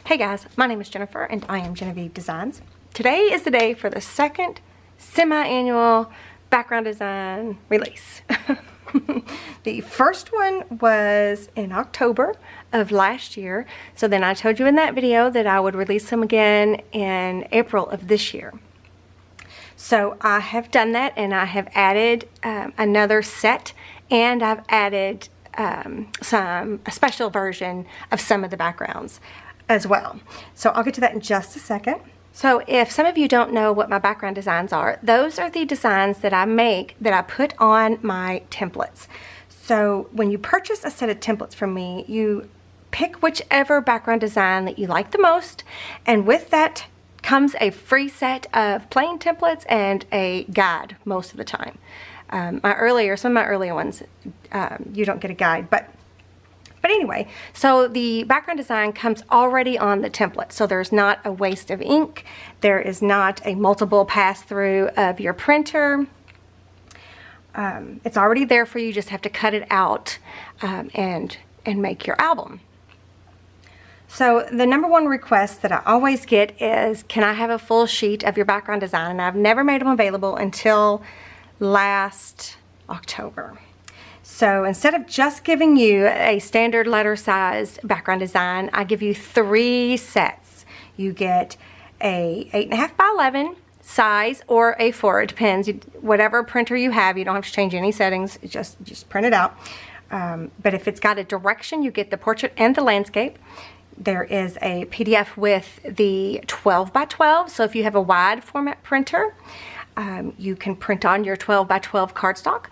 Hey guys, my name is Jennifer and I am Genevieve Designs. Today is the day for the second semi-annual background design release. The first one was in October of last year. So then I told you in that video that I would release them again in April of this year. So I have done that and I have added another set, and I've added a special version of some of the backgrounds as well. So I'll get to that in just a second. So if some of you don't know what my background designs are, those are the designs that I make that I put on my templates. So when you purchase a set of templates from me, you pick whichever background design that you like the most, and with that comes a free set of plain templates and a guide most of the time. Some of my earlier ones, you don't get a guide, but anyway, so the background design comes already on the template, so there's not a waste of ink, there is not a multiple pass-through of your printer. It's already there for you, just have to cut it out and make your album. So the number one request that I always get is, can I have a full sheet of your background design? And I've never made them available until last October. So instead of just giving you a standard letter size background design, I give you 3 sets. You get a 8.5 by 11 size or A4, it depends. Whatever printer you have, you don't have to change any settings, just print it out. But if it's got a direction, you get the portrait and the landscape. There is a PDF with the 12 by 12, so if you have a wide format printer, you can print on your 12 by 12 cardstock.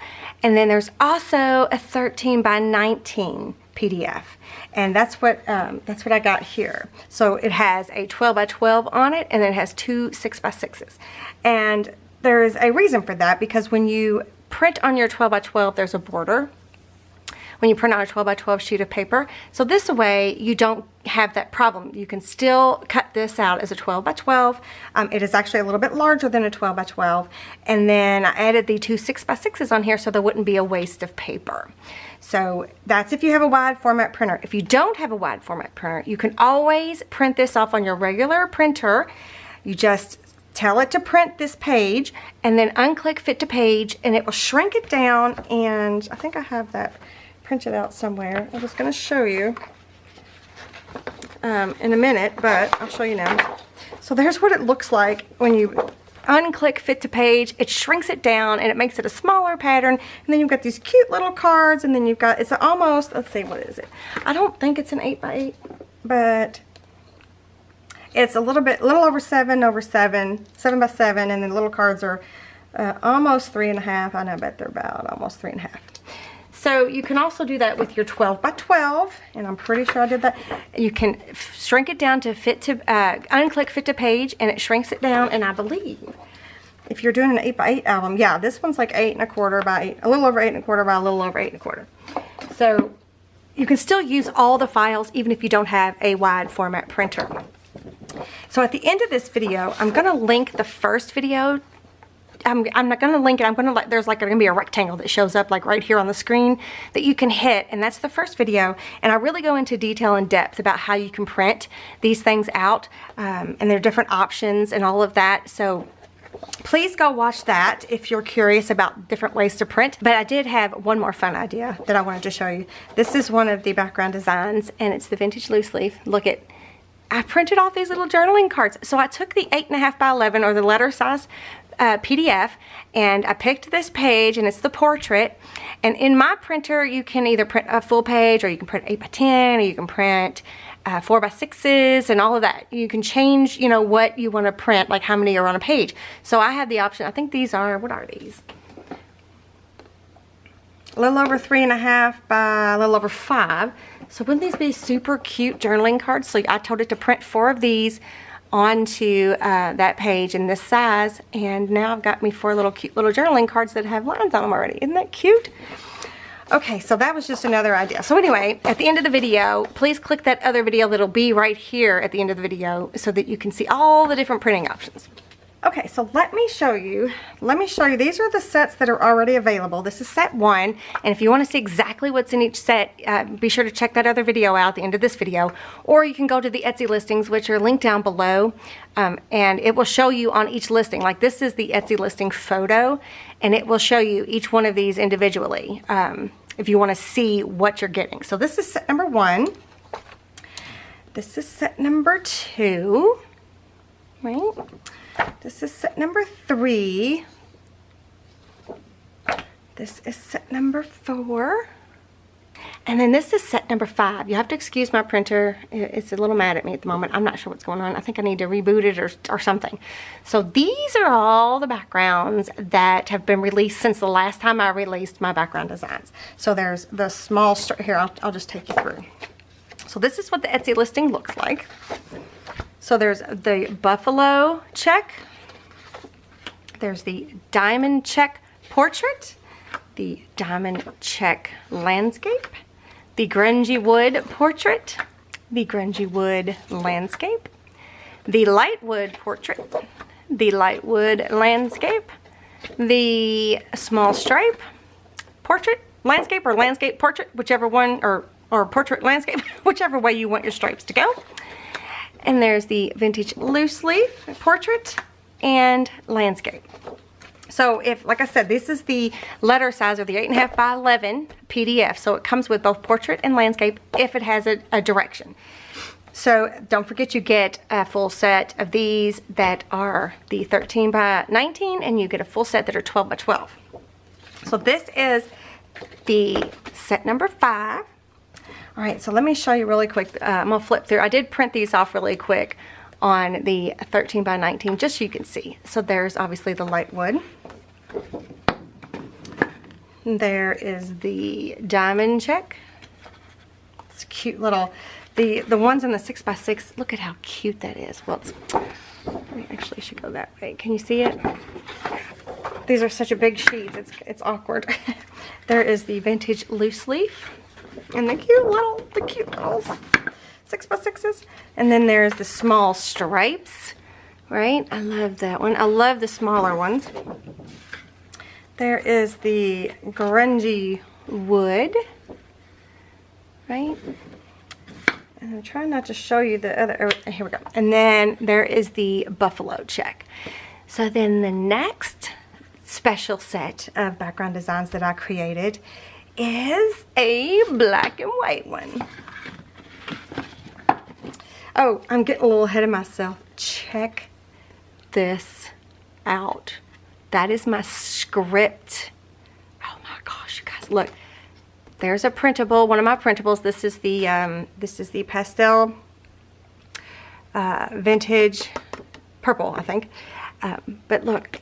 And then there's also a 13 by 19 PDF, and that's what I got here. So it has a 12 by 12 on it, and then it has 2 6 by 6s. And there is a reason for that, because when you print on your 12 by 12, there's a border when you print on a 12 by 12 sheet of paper. So this way you don't have that problem. You can still cut this out as a 12 by 12. It is actually a little bit larger than a 12 by 12. And then I added the 2 6 by 6s on here so there wouldn't be a waste of paper. So that's if you have a wide format printer. If you don't have a wide format printer, you can always print this off on your regular printer. You just tell it to print this page and then unclick fit to page, and it will shrink it down. And I think I have that printed out somewhere. I was going to show you in a minute, but I'll show you now. So there's what it looks like when you unclick fit to page. It shrinks it down and it makes it a smaller pattern, and then you've got these cute little cards, and then you've got, it's almost, let's see, what is it? I don't think it's an 8 by 8, but it's a little over 7 by 7, and then the little cards are almost 3.5. I know, I bet they're about almost 3.5. So you can also do that with your 12 by 12, and I'm pretty sure I did that. You can shrink it down to fit to, unclick fit to page, and it shrinks it down. And I believe if you're doing an 8 by 8 album, yeah, this one's like 8.25 by 8, a little over 8.25 by a little over 8.25. So you can still use all the files even if you don't have a wide format printer. So at the end of this video, I'm going to link the first video. I'm not going to link it. I'm going to there's going to be a rectangle that shows up like right here on the screen that you can hit, and that's the first video. And I really go into detail and depth about how you can print these things out, and there are different options and all of that. So please go watch that if you're curious about different ways to print. But I did have one more fun idea that I wanted to show you. This is one of the background designs, and it's the vintage loose leaf. Look at, I printed off these little journaling cards. So I took the 8.5 by 11 or the letter size PDF, and I picked this page, and it's the portrait. And in my printer, you can either print a full page, or you can print 8 by 10, or you can print 4 by 6s, and all of that. You can change, you know, what you want to print, like how many are on a page. So I have the option. I think these are, what are these? A little over 3.5 by a little over 5. So wouldn't these be super cute journaling cards? So I told it to print 4 of these onto that page in this size, and now I've got me 4 little cute little journaling cards that have lines on them already. Isn't that cute? Okay, so that was just another idea. So anyway, at the end of the video, please click that other video that'll be right here at the end of the video so that you can see all the different printing options. Okay, so let me show you. These are the sets that are already available. This is set 1, and if you want to see exactly what's in each set, be sure to check that other video out at the end of this video, or you can go to the Etsy listings, which are linked down below, and it will show you on each listing. Like this is the Etsy listing photo, and it will show you each one of these individually if you want to see what you're getting. So this is set number 1. This is set number 2, right? This is set number 3. This is set number 4. And then this is set number 5. You have to excuse my printer. It's a little mad at me at the moment. I'm not sure what's going on. I think I need to reboot it or something. So these are all the backgrounds that have been released since the last time I released my background designs. So there's the small, here, I'll just take you through. So this is what the Etsy listing looks like. So there's the buffalo check, there's the diamond check portrait, the diamond check landscape, the grungy wood portrait, the grungy wood landscape, the light wood portrait, the light wood landscape, the small stripe portrait, landscape or landscape portrait, whichever one, or portrait landscape, whichever way you want your stripes to go. And there's the vintage loose leaf portrait and landscape. So if, like I said, this is the letter size of the 8.5 by 11 PDF. So it comes with both portrait and landscape if it has a direction. So don't forget you get a full set of these that are the 13 by 19, and you get a full set that are 12 by 12. So this is the set number 5. All right, so let me show you really quick. I'm gonna flip through. I did print these off really quick on the 13 by 19, just so you can see. So there's obviously the light wood. There is the diamond check. It's a cute little, the ones in the 6 by 6, look at how cute that is. Well, we actually should go that way. Can you see it? These are such a big sheets, it's awkward. There is the vintage loose leaf. And the cute little 6 by 6s. And then there's the small stripes, right? I love that one. I love the smaller ones. There is the grungy wood, right? And I'm trying not to show you the other, here we go. And then there is the buffalo check. So then the next special set of background designs that I created is a black and white one. Oh, I'm getting a little ahead of myself. Check this out. That is my script. Oh my gosh, you guys, look. There's a printable, one of my printables. This is the pastel vintage purple, I think. But look.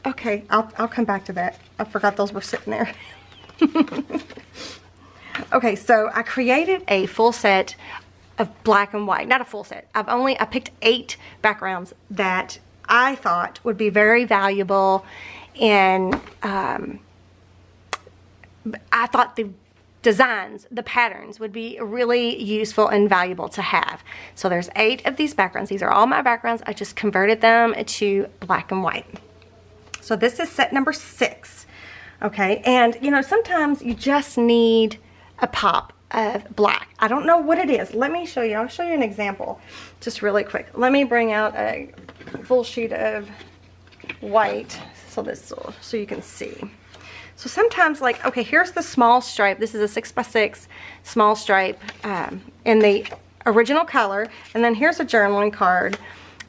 Okay, I'll come back to that. I forgot those were sitting there. Okay, so I created a full set of black and white. Not a full set. I picked 8 backgrounds that I thought would be very valuable, and I thought the designs, the patterns would be really useful and valuable to have. So there's 8 of these backgrounds. These are all my backgrounds. I just converted them to black and white. So this is set number 6, okay? And you know, sometimes you just need a pop of black. I don't know what it is. Let me show you. I'll show you an example just really quick. Let me bring out a full sheet of white so you can see. So sometimes, like, okay, here's the small stripe. This is a 6 by 6 small stripe in the original color. And then here's a journaling card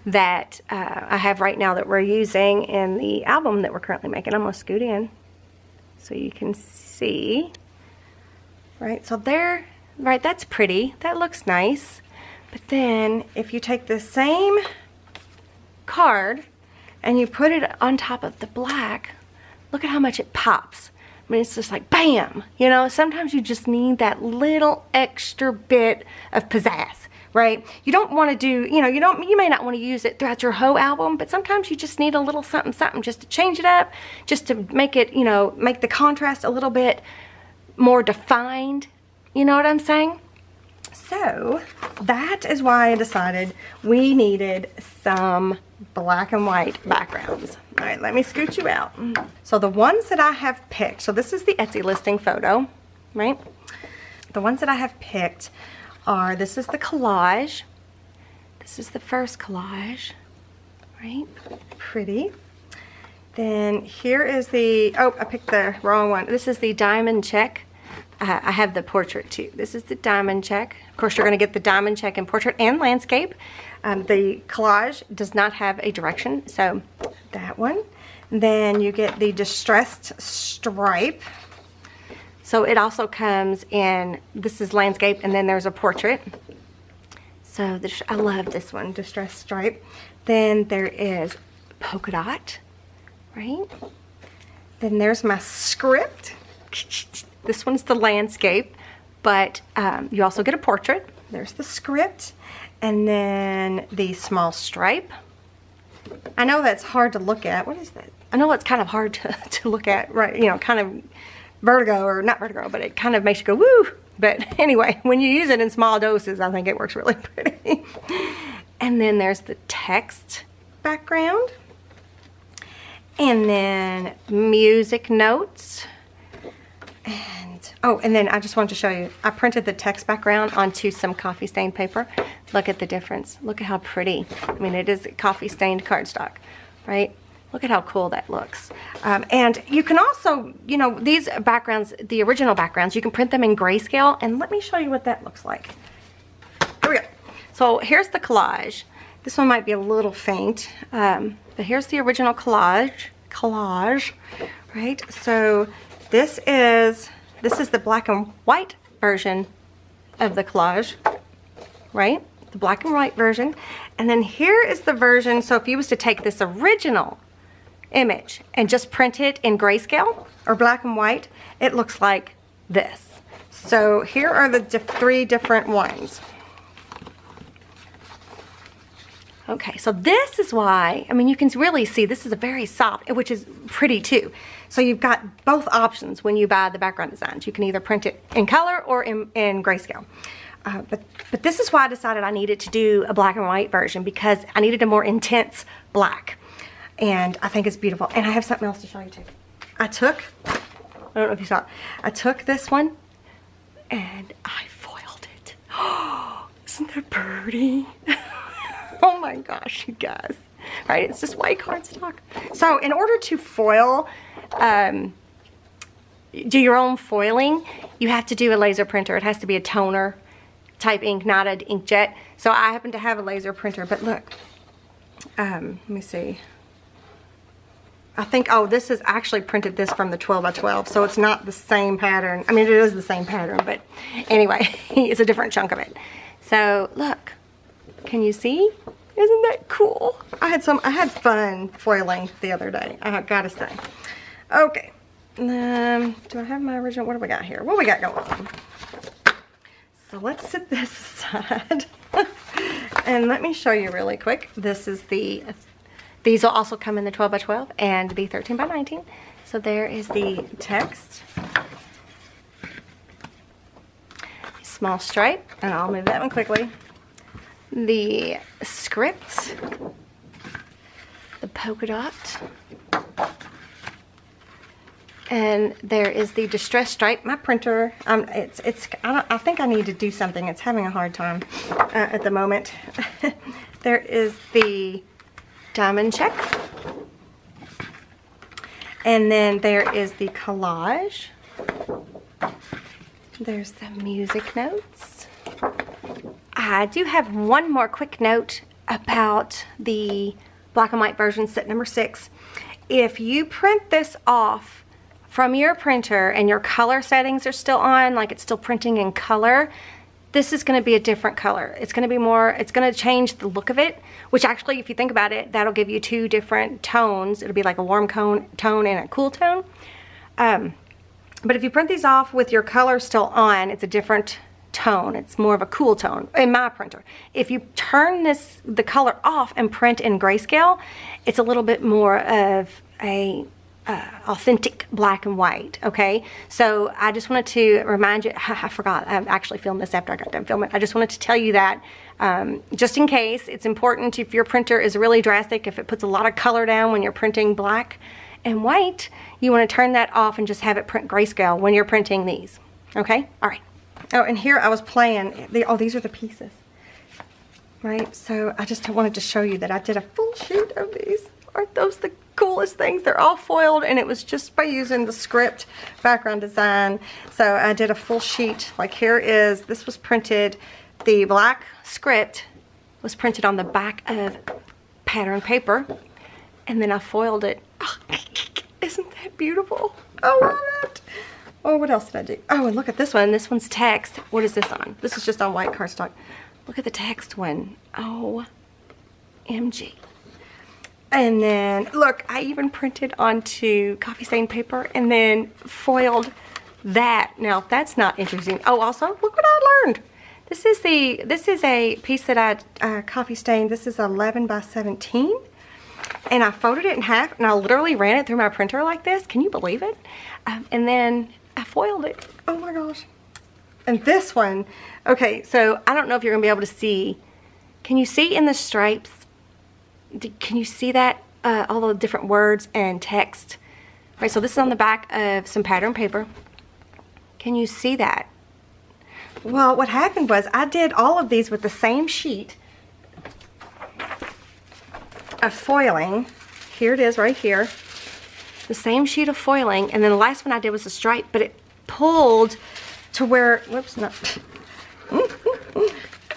that I have right now that we're using in the album that we're currently making. I'm gonna scoot in so you can see, right? So there, right, that's pretty, that looks nice. But then if you take the same card and you put it on top of the black, look at how much it pops. I mean, it's just like bam, you know. Sometimes you just need that little extra bit of pizzazz, right? You don't want to do, you know, you may not want to use it throughout your whole album, but sometimes you just need a little something just to change it up, just to make it, you know, make the contrast a little bit more defined. You know what I'm saying? So that is why I decided we needed some black and white backgrounds. All right, let me scoot you out. So the ones that I have picked, so this is the Etsy listing photo, right? The ones that I have picked are, this is the collage. This is the first collage, right? Pretty. Then here is the, oh, I picked the wrong one. This is the diamond check. I have the portrait too. This is the diamond check. Of course, you're going to get the diamond check in portrait and landscape. The collage does not have a direction, so that one. Then you get the distressed stripe. So it also comes in, this is landscape, and then there's a portrait. So this, I love this one, distressed stripe. Then there is polka dot, right? Then there's my script. This one's the landscape, but you also get a portrait. There's the script, and then the small stripe. I know that's hard to look at. What is that? I know it's kind of hard to look at, right? You know, kind of vertigo, or not vertigo, but it kind of makes you go, woo. But anyway, when you use it in small doses, I think it works really pretty. And then there's the text background. And then music notes. And, oh, and then I just wanted to show you, I printed the text background onto some coffee stained paper. Look at the difference. Look at how pretty. I mean, it is coffee stained cardstock, right? Look at how cool that looks. And you can also, you know, these backgrounds, the original backgrounds, you can print them in grayscale. And let me show you what that looks like. Here we go. So here's the collage. This one might be a little faint, but here's the original collage, right? So this is the black and white version of the collage, right? The black and white version. And then here is the version, so if you was to take this original image and just print it in grayscale or black and white, it looks like this. So here are the three different ones. Okay, so this is why, I mean, you can really see this is a very soft, which is pretty too. So you've got both options when you buy the background designs. You can either print it in color or in grayscale. But this is why I decided I needed to do a black and white version, because I needed a more intense black. And I think it's beautiful. And I have something else to show you too. I don't know if you saw it, I took this one and I foiled it. Oh, isn't that pretty? Oh my gosh, you guys. Right, it's just white cardstock. So in order to foil, do your own foiling, you have to do a laser printer. It has to be a toner type ink, not an inkjet. So I happen to have a laser printer, but look, let me see. I think, oh, this is actually printed this from the 12 by 12, so it's not the same pattern. I mean, it is the same pattern, but anyway, it's a different chunk of it. So look, can you see? Isn't that cool? I had fun foiling the other day, I gotta say. Okay, do I have my original? What do we got here? What we got going on? So let's set this aside and let me show you really quick. This is these will also come in the 12 by 12 and the 13 by 19. So there is the text, small stripe, and I'll move that one quickly. The script, the polka dot, and there is the distress stripe. My printer, I think I need to do something. It's having a hard time at the moment. There is the diamond check, and then there is the collage. There's the music notes. I do have one more quick note about the black and white version, set number 6. If you print this off from your printer and your color settings are still on, like it's still printing in color, this is going to be a different color. It's going to be more, it's going to change the look of it, which actually, if you think about it, that'll give you 2 different tones. It'll be like a warm tone and a cool tone. But if you print these off with your color still on, it's a different tone. It's more of a cool tone in my printer. If you turn the color off and print in grayscale, it's a little bit more of a authentic black and white. Okay, so I just wanted to remind you, I forgot, I actually filmed this after I got done filming. I just wanted to tell you that just in case, it's important if your printer is really drastic, if it puts a lot of color down when you're printing black and white, you want to turn that off and just have it print grayscale when you're printing these. Okay, all right. Oh, and here I was playing, these are the pieces, right? So I just wanted to show you that I did a full sheet of these. Aren't those the coolest things? They're all foiled, and it was just by using the script background design. So I did a full sheet. Like here is, this was printed, the black script was printed on the back of pattern paper, and then I foiled it. Oh, isn't that beautiful? I love it. Oh, what else did I do? Oh, and look at this one. This one's text. What is this on? This is just on white cardstock. Look at the text one. Oh, MG. And then, look, I even printed onto coffee stain paper and then foiled that. Now, that's not interesting. Oh, also, look what I learned. This is a piece that I coffee stained. This is 11 by 17. And I folded it in half, and I literally ran it through my printer like this. Can you believe it? And then I foiled it. Oh my gosh. And this one, okay, so I don't know if you're gonna be able to see. Can you see in the stripes? Can you see that? All the different words and text. All right, so this is on the back of some pattern paper. Can you see that? Well, what happened was I did all of these with the same sheet of foiling. Here it is right here. The same sheet of foiling, and then the last one I did was a stripe, but it pulled to where, whoops, no.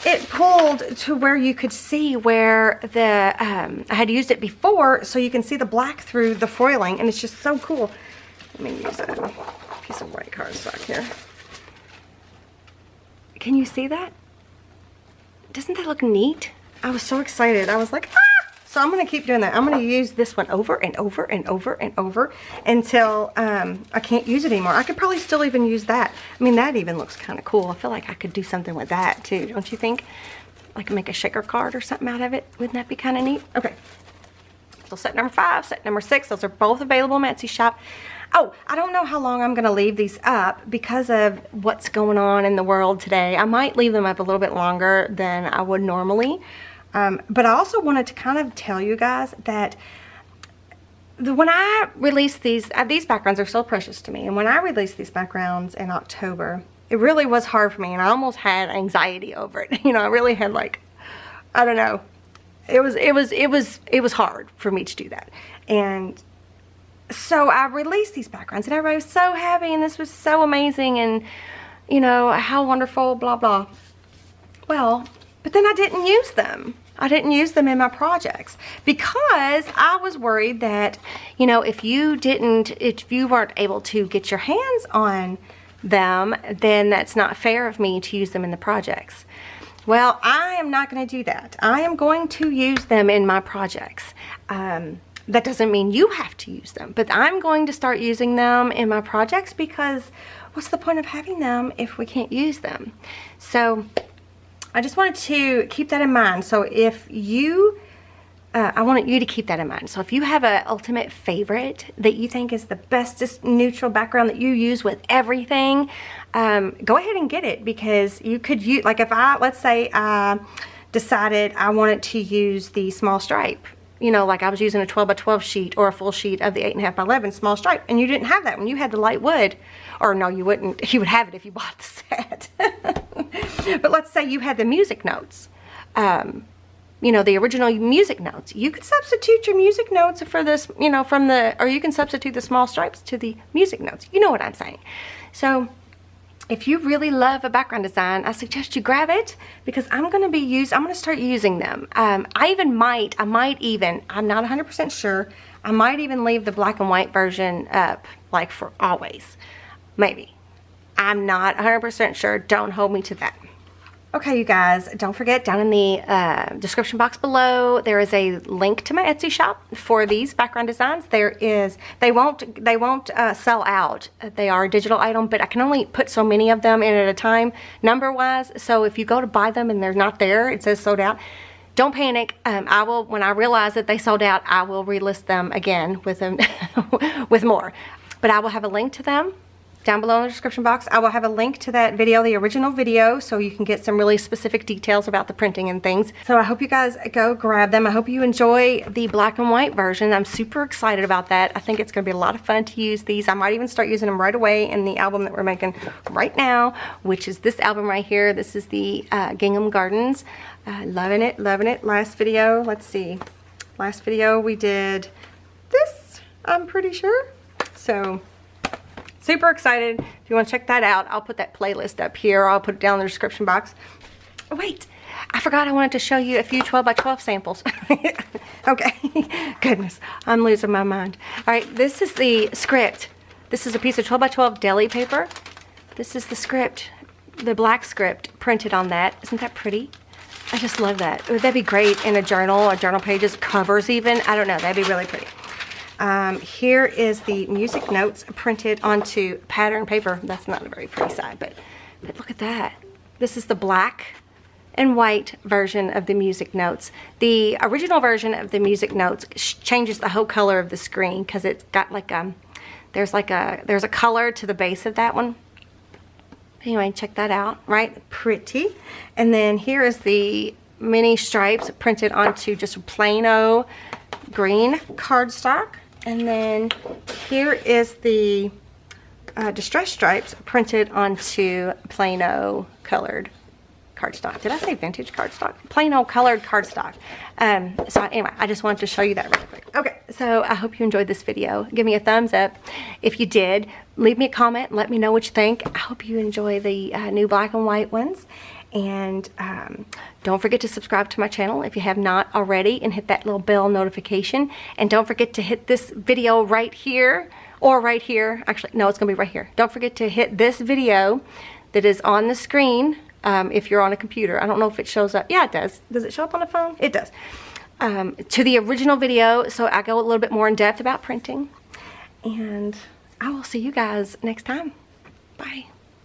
It pulled to where you could see where the, I had used it before, so you can see the black through the foiling, and it's just so cool. Let me use a piece of white cardstock here. Can you see that? Doesn't that look neat? I was so excited. I was like, ah! So I'm going to keep doing that. I'm going to use this one over and over and over and over until I can't use it anymore. I could probably still even use that. I mean, that even looks kind of cool. I feel like I could do something with that too, don't you think? Like make a shaker card or something out of it. Wouldn't that be kind of neat? Okay. So set number 5, set number 6, those are both available on Etsy shop. Oh, I don't know how long I'm going to leave these up because of what's going on in the world today. I might leave them up a little bit longer than I would normally. But I also wanted to kind of tell you guys that when I released these backgrounds are so precious to me. And when I released these backgrounds in October, it really was hard for me, and I almost had anxiety over it. You know, I really had like, I don't know. It was hard for me to do that. And so I released these backgrounds, and everybody was so happy, and this was so amazing, and you know, how wonderful, blah, blah. Well, but then I didn't use them. I didn't use them in my projects because I was worried that, you know, if you weren't able to get your hands on them, then that's not fair of me to use them in the projects. Well, I am not going to do that. I am going to use them in my projects. That doesn't mean you have to use them, but I'm going to start using them in my projects because what's the point of having them if we can't use them? So I just wanted to keep that in mind. So if you, I wanted you to keep that in mind. So if you have an ultimate favorite that you think is the bestest neutral background that you use with everything, go ahead and get it, because you could use, like if let's say I decided I wanted to use the small stripe, you know, like I was using a 12 by 12 sheet or a full sheet of the 8.5 by 11 small stripe, and you didn't have that when you had the light wood, or no, you wouldn't, you would have it if you bought the set. But let's say you had the music notes, you know, the original music notes. You could substitute your music notes for this, you know, or you can substitute the small stripes to the music notes. You know what I'm saying. So if you really love a background design, I suggest you grab it, because I'm going to start using them. I'm not 100% sure, I might even leave the black and white version up, like for always. Maybe. I'm not 100% sure. Don't hold me to that. Okay, you guys, don't forget, down in the description box below, there is a link to my Etsy shop for these background designs. They won't sell out. They are a digital item, but I can only put so many of them in at a time, number-wise. So if you go to buy them and they're not there, it says sold out, don't panic. I will, when I realize that they sold out, I will relist them again with them with more. But I will have a link to them down below in the description box. I will have a link to that video, the original video, so you can get some really specific details about the printing and things. So I hope you guys go grab them. I hope you enjoy the black and white version. I'm super excited about that. I think it's gonna be a lot of fun to use these. I might even start using them right away in the album that we're making right now, which is this album right here. This is the Gingham Gardens. Loving it, loving it. Last video, let's see. Last video we did this, I'm pretty sure. So, super excited. If you want to check that out, I'll put that playlist up here. I'll put it down in the description box. Oh, wait, I forgot I wanted to show you a few 12 by 12 samples. Okay, goodness, I'm losing my mind. All right, this is the script. This is a piece of 12 by 12 deli paper. This is the script, the black script printed on that. Isn't that pretty? I just love that. Would that be great in a journal or journal pages, covers even? I don't know, that'd be really pretty. Here is the music notes printed onto pattern paper. That's not a very pretty side, but look at that. This is the black and white version of the music notes. The original version of the music notes changes the whole color of the screen because it's got like there's a color to the base of that one. Anyway, check that out, right? Pretty. And then here is the mini stripes printed onto just plain green cardstock. And then here is the distress stripes printed onto plain colored cardstock. Did I say vintage cardstock? Plain old colored cardstock. So anyway, I just wanted to show you that really quick. Okay, so I hope you enjoyed this video. Give me a thumbs up if you did. Leave me a comment. Let me know what you think. I hope you enjoy the new black and white ones. And don't forget to subscribe to my channel if you have not already, and hit that little bell notification. And don't forget to hit this video right here, or right here. Actually, no, it's gonna be right here. Don't forget to hit this video that is on the screen if you're on a computer. I don't know if it shows up. Yeah, it does. Does it show up on a phone? It does. To the original video, so I go a little bit more in depth about printing. And I will see you guys next time. Bye.